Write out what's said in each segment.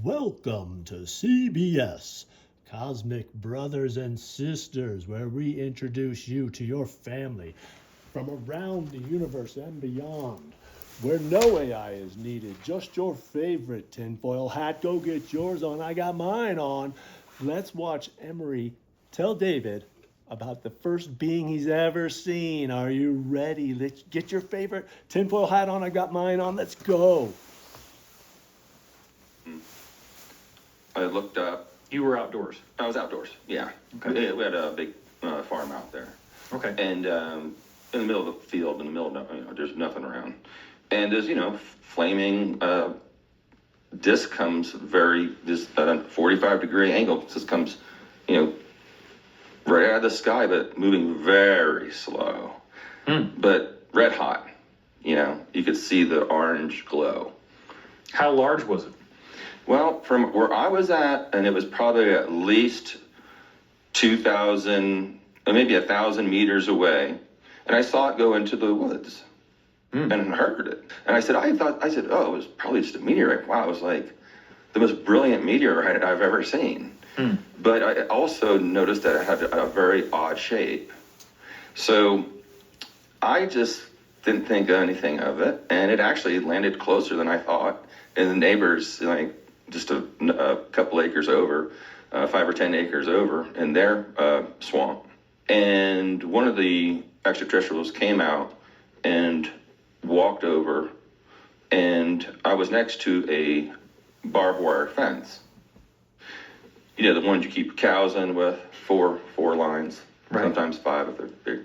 Welcome to CBS, Cosmic Brothers and Sisters, where we introduce you to your family from around the universe and beyond, where no AI is needed, just your favorite tinfoil hat. Go get yours on. I got mine on. Let's watch Emory tell David about the first being he's ever seen. Are you ready? Let's get your favorite tinfoil hat on. I got mine on. Let's go. I looked up. You were outdoors. I was outdoors. Yeah. Okay. We had a big farm out there. Okay. And in the middle of the field, in the middle of there's nothing around, and there's flaming disc comes this 45-degree angle. Just comes right out of the sky, but moving very slow, but red hot. You could see the orange glow. How large was it? Well, from where I was at, and it was probably at least 2,000, or maybe 1,000 meters away, and I saw it go into the woods, and heard it. And I said, oh, it was probably just a meteorite. Wow, it was like the most brilliant meteorite I've ever seen. But I also noticed that it had a very odd shape. So I just didn't think anything of it, and it actually landed closer than I thought. And the neighbors, just a couple acres over, 5 or 10 acres over, in their swamp. And one of the extraterrestrials came out and walked over, and I was next to a barbed wire fence. The ones you keep cows in with, four lines, right. Sometimes 5 if they're big.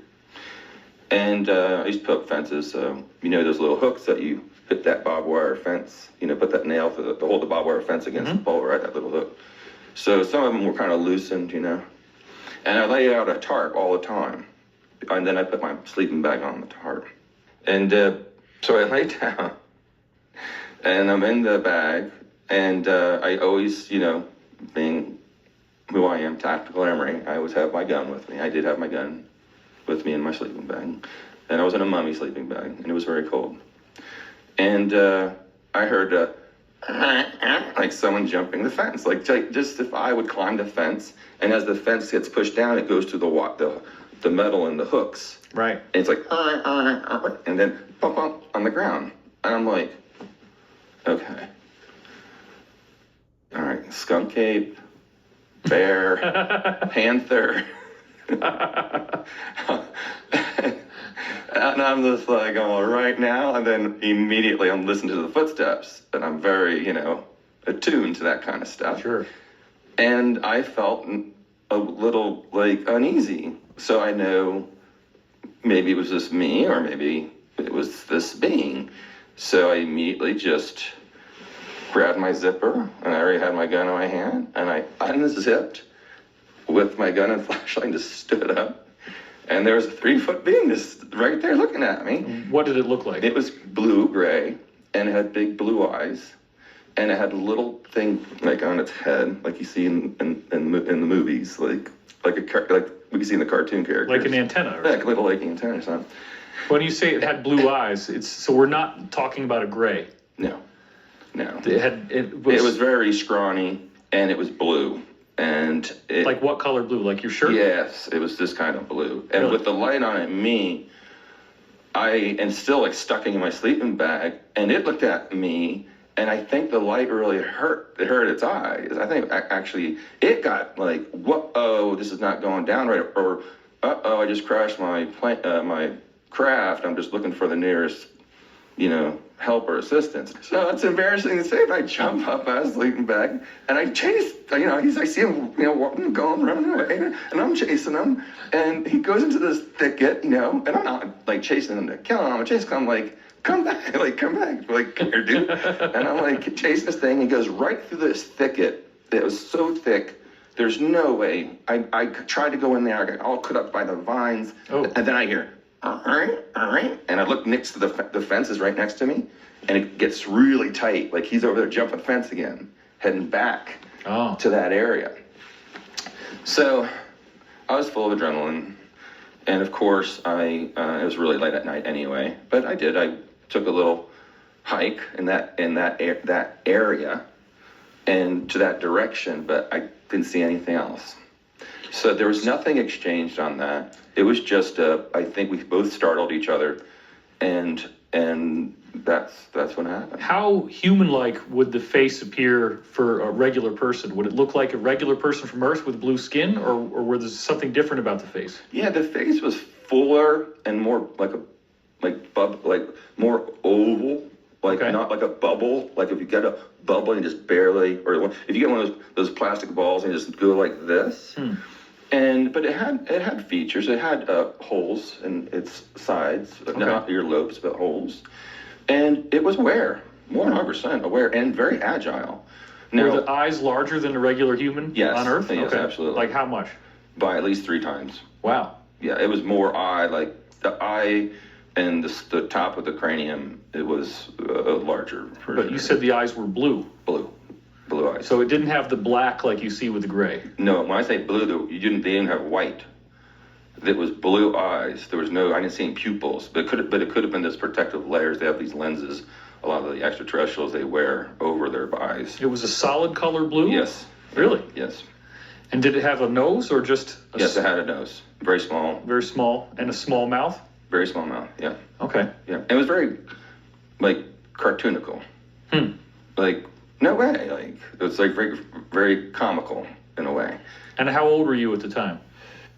And I used to put up fences, so those little hooks that you hit that barbed wire fence, put that nail to hold the barbed wire fence against the pole, right, that little hook. So some of them were kind of loosened, and I lay out a tarp all the time. And then I put my sleeping bag on the tarp. And so I lay down, and I'm in the bag, and I always, being who I am, tactical Emory, I always have my gun with me. I did have my gun with me in my sleeping bag. And I was in a mummy sleeping bag, and it was very cold. And I heard like someone jumping the fence, like just if I would climb the fence, and as the fence gets pushed down, it goes to the metal and the hooks. Right. And it's like, and then bump on the ground. And I'm like, okay. All right, skunk ape, bear, panther. And I'm just like, right now, and then immediately I'm listening to the footsteps, and I'm very, attuned to that kind of stuff. Sure. And I felt a little, uneasy. So I know maybe it was just me, or maybe it was this being. So I immediately just grabbed my zipper, and I already had my gun in my hand, and I unzipped with my gun and flashlight and just stood up. And there was a 3-foot being just right there looking at me. What did it look like? It was blue-gray, and it had big blue eyes, and it had a little thing on its head, like you see in the movies, like we can see in the cartoon characters. Like an antenna, right? Yeah, a little antenna or something. When you say it had blue eyes, so we're not talking about a gray. No. It was very scrawny, and it was blue. And like what color blue? Like your shirt? Yes, it was this kind of blue. And with the light on it, I am still stuck in my sleeping bag, and it looked at me, and I think the light really hurt its eyes. I think actually it got like, whoa, this is not going down right, or I just crashed my craft. I'm just looking for the nearest, help or assistance. So it's embarrassing to say, but I jump up out of the sleeping bag, and I chase, I see him, walking, going, running away, and I'm chasing him, and he goes into this thicket, and I'm not chasing him to kill him, I'm chasing him come back, come here, dude. And I'm chasing this thing, he goes right through this thicket. It was so thick, there's no way. I tried to go in there, I got all cut up by the vines, and then I hear, all right. And I look next to the fence is right next to me, and it gets really tight. Like he's over there jumping the fence again, heading back to that area. So I was full of adrenaline, and of course it was really late at night anyway. But I took a little hike in that area, and to that direction, but I didn't see anything else. So there was nothing exchanged on that. It was just I think we both startled each other, and that's what happened. How human-like would the face appear for a regular person? Would it look like a regular person from Earth with blue skin, or were there something different about the face? Yeah, the face was fuller and more like more oval, like Okay. not like a bubble. Like if you get a bubble and just barely, or if you get one of those plastic balls and you just go like this. But it had features. It had holes in its sides, not earlobes, but holes. And it was aware, 100% aware, and very agile. Now, Were the eyes larger than a regular human Yes, on Earth? yes, absolutely. Like how much? by at least 3 times. Wow. Yeah, it was more eye, like the eye and the top of the cranium, it was larger. But you said the eyes were blue. Blue eyes. So it didn't have the black like you see with the gray. No, when I say blue, they didn't have white. It was blue eyes. There was I didn't see any pupils, but it could have been this protective layers. They have these lenses. A lot of the extraterrestrials they wear over their eyes. It was a solid color blue? Yes. Really? Yes. And did it have a nose or just Yes, it had a nose. Very small. Very small, and a small mouth? Very small mouth, yeah. Okay. Yeah. It was very, cartoonical. Like, no way. Like, it was, very, very comical in a way. And how old were you at the time?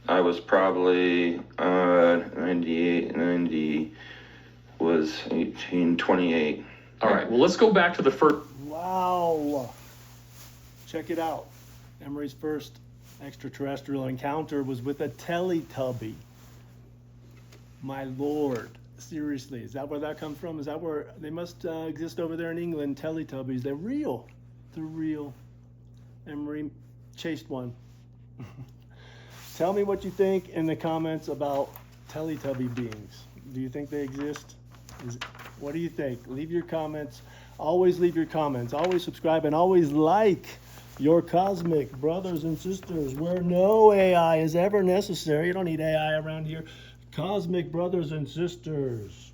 I was probably 90 was 18, 28. All right, well, let's go back to the first. Wow. Check it out. Emory's first extraterrestrial encounter was with a Teletubby. My lord. Seriously, is that where that comes from? Is that where they must exist over there in England? Teletubbies. They're real. They're real. Emory chased one. Tell me what you think in the comments about Teletubby beings. Do you think they exist? What do you think? Leave your comments. Always leave your comments. Always subscribe and always like your cosmic brothers and sisters where no AI is ever necessary. You don't need AI around here. Cosmic brothers and sisters.